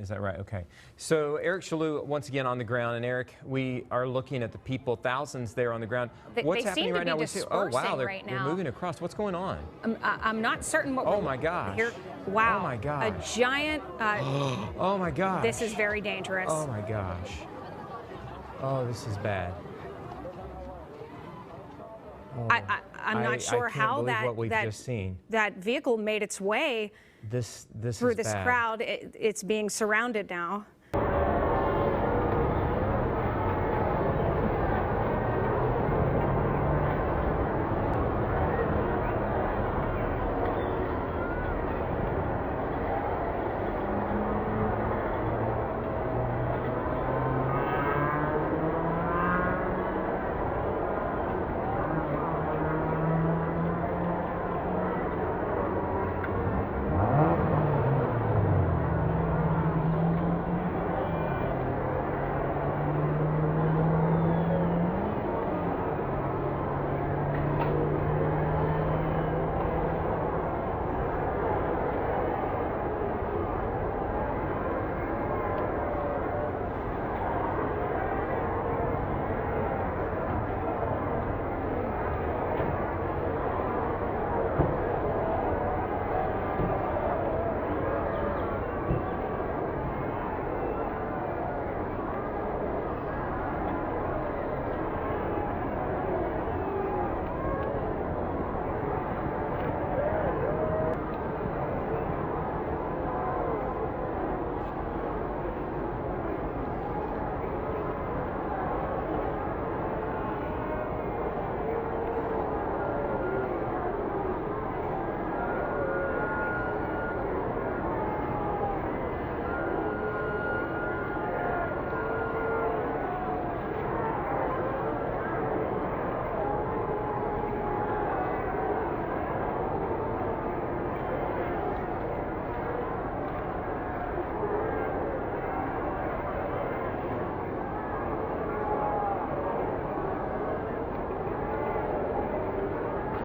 Is that right? Okay. So Eric Shalou once again on the ground, and Eric, we are looking at the people, thousands there on the ground. What's happening right now? We see, oh wow, they're moving across. What's going on? I'm not certain what. Oh my gosh. Here, wow. Oh my gosh. A giant. Oh my gosh. This is very dangerous. Oh my gosh. Oh, this is bad. Oh, I'm not sure how that vehicle made its way this through is this bad. crowd. It's being surrounded now.